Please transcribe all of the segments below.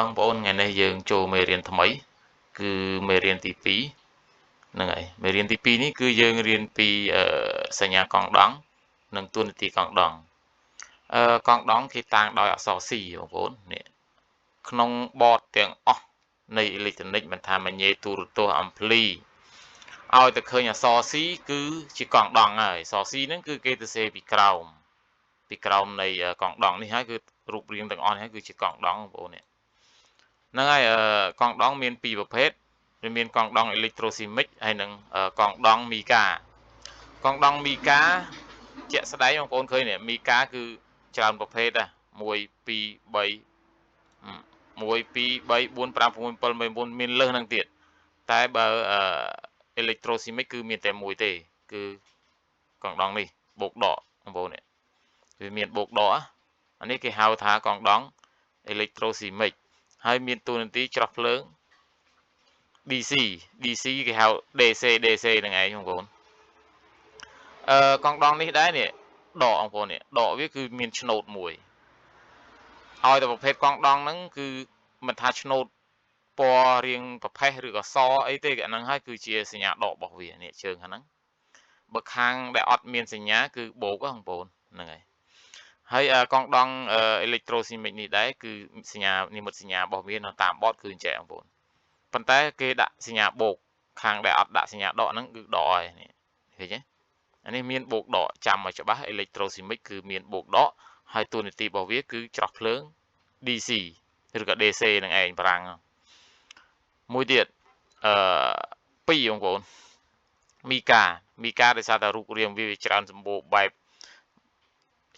បងប្អូនថ្ងៃនេះយើងចូលមេរៀនថ្មីគឺមេរៀនទី2ហ្នឹងហើយមេរៀនទី2នេះគឺយើងរៀនពីសញ្ញាកង់ដង់និងតួនាទីកង់ដង់កង់ដង់គេតាំងដោយអក្សរ C បងប្អូននេះក្នុងបតទាំងអស់នៃអេឡិចត្រូនិកមិនថាមញ៉េទូរទស្សន៍អំភ្លីឲ្យតែឃើញអក្សរ C គឺជាកង់ដង់ហើយអក្សរ C ហ្នឹងគឺគេទៅសេពីក្រោមនៃកង់ដង់នេះហើយគឺរូបរាងទាំងអស់នេះគឺជាកង់ដង់បងប្អូននេះហ្នឹងហើយកង់ដង់មានពីរប្រភេទវាមានកង់ដង់អេឡិចត្រូស៊ីមិកហើយនិងកង់ដង់មីកាកង់ដង់មីកាជាក់ស្ដែងបងប្អូនឃើញនេះមីកាគឺច្រើនប្រភេទដែរ1 2 3 1 2 3 4 5 6 7 8 9មានលើសហ្នឹងទៀតតែបើអេឡិចត្រូស៊ីមិកគឺមានតែមួយទេគឺកង់ដង់នេះបូកដកបងប្អូននេះវាមានបូកដកអានេះគេហៅថាកង់ដង់អេឡិចត្រូស៊ីមិកហើយមានតួនាទីច្រោះភ្លើង DC គេហៅ DC ហ្នឹងឯងបងប្អូនកង់ដង់នេះដែរនេះដកបងប្អូននេះដកវាគឺមានឆ្នូតមួយឲ្យតែប្រភេទកង់ដង់ហ្នឹងគឺមិនថាឆ្នូតពណ៌រាងប្រផេះឬក៏សអីទេអាហ្នឹងហើយគឺជាសញ្ញាដករបស់វានេះជើងហ្នឹងបើខាងដែលអត់មានសញ្ញាគឺបូកបងប្អូនហ្នឹងហើយកង់ដង់អេឡិចត្រូស៊ីមិកនេះដែរគឺសញ្ញានិមិត្តសញ្ញារបស់វានៅតាមបតគឺអញ្ចឹងបងប្អូនប៉ុន្តែគេដាក់សញ្ញាបូកខាងដែលអត់ដាក់សញ្ញាដកហ្នឹងគឺដកហើយនេះឃើញទេអានេះមានបូកដកចាំឲ្យច្បាស់អេឡិចត្រូស៊ីមិកគឺមានបូកដកហើយតួនាទីរបស់វាគឺច្រោះភ្លើង DC ឬក៏ DC នឹងឯងបារាំងមួយទៀត2បងប្អូនមីកាដោយសារតែរូបរាងវាច្រើនសម្បូរបែប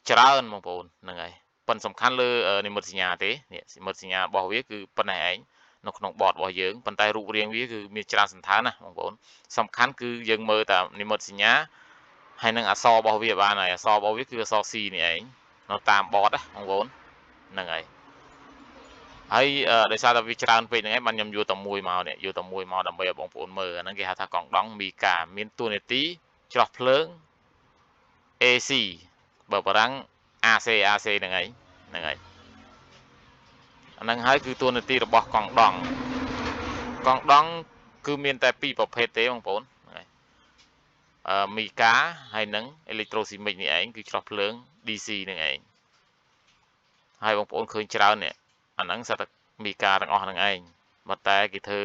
ច្រើនបងប្អូនហ្នឹងហើយប៉ុន្តែសំខាន់លើនិមិត្តសញ្ញាទេនេះនិមិត្តសញ្ញារបស់វាគឺប៉ុណ្ណេះឯងនៅក្នុងបតរបស់យើងប៉ុន្តែរូបរាងវាគឺមានច្រើនសន្តានណាបងប្អូនសំខាន់គឺយើងមើលតែនិមិត្តសញ្ញាហើយនឹងអក្សររបស់វាបានហើយអក្សររបស់វាគឺអក្សរ C នេះឯងនៅតាមបតណាបងប្អូនហ្នឹងហើយដោយសារតែវាច្រើនពេកហ្នឹងឯងបានខ្ញុំយកតែមួយមកនេះយកតែមួយមកដើម្បីឲ្យបងប្អូនមើលអាហ្នឹងគេហៅថាកង់ដង់មីកាមានតួនាទីច្រោះភ្លើង AC បើបារាំង AC ហ្នឹងហើយអាហ្នឹងហើយគឺតួនាទីរបស់កង់ដង់គឺមានតែពីរប្រភេទទេបងប្អូនមីកាហើយនឹងអេឡិចត្រូស៊ីមិកនេះឯងគឺច្រោះភ្លើង DC នឹងឯងហើយបងប្អូនឃើញច្រើននេះអាហ្នឹងសិតតែមីកាទាំងអស់ហ្នឹងឯងប៉ុន្តែគេធ្វើ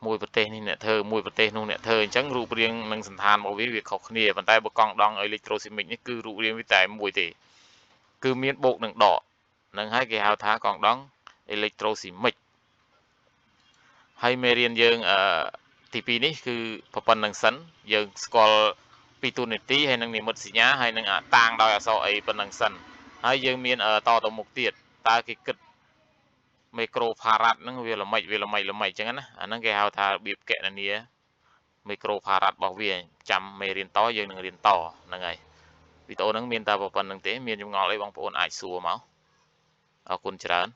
មួយប្រទេសនេះអ្នកធ្វើមួយប្រទេសនោះអ្នកធ្វើអញ្ចឹងរូបរាងនិងសន្តានរបស់វាខុសគ្នាប៉ុន្តែបើកង់ដង់អេឡិចត្រូស៊ីមិកនេះគឺរូបរាងវាតែមួយទេគឺមានបូកនឹងដកហ្នឹងហើយគេហៅថាកង់ដង់អេឡិចត្រូស៊ីមិកហើយមេរៀនយើងទី2នេះគឺប៉ុណ្្នឹងសិនយើងស្គាល់ពីតួនាទីហើយនឹងនិមិត្តសញ្ញាហើយនឹងតាំងដោយអក្សរអីប៉ុណ្្នឹងសិនហើយយើងមានតទៅមុខទៀតតើគេគិតមីក្រូផារ៉ាត់ហ្នឹងវាល្មិចអញ្ចឹងណាអាហ្នឹងគេហៅថារបៀបកណនាមីក្រូផារ៉ាត់របស់វាចាំមេរៀនតយើងនឹងរៀនតហ្នឹងហើយវីដេអូហ្នឹងមានតែប៉ុណ្្នឹងទេមានចម្ងល់អីបងប្អូនអាចសួរមកអរគុណច្រើន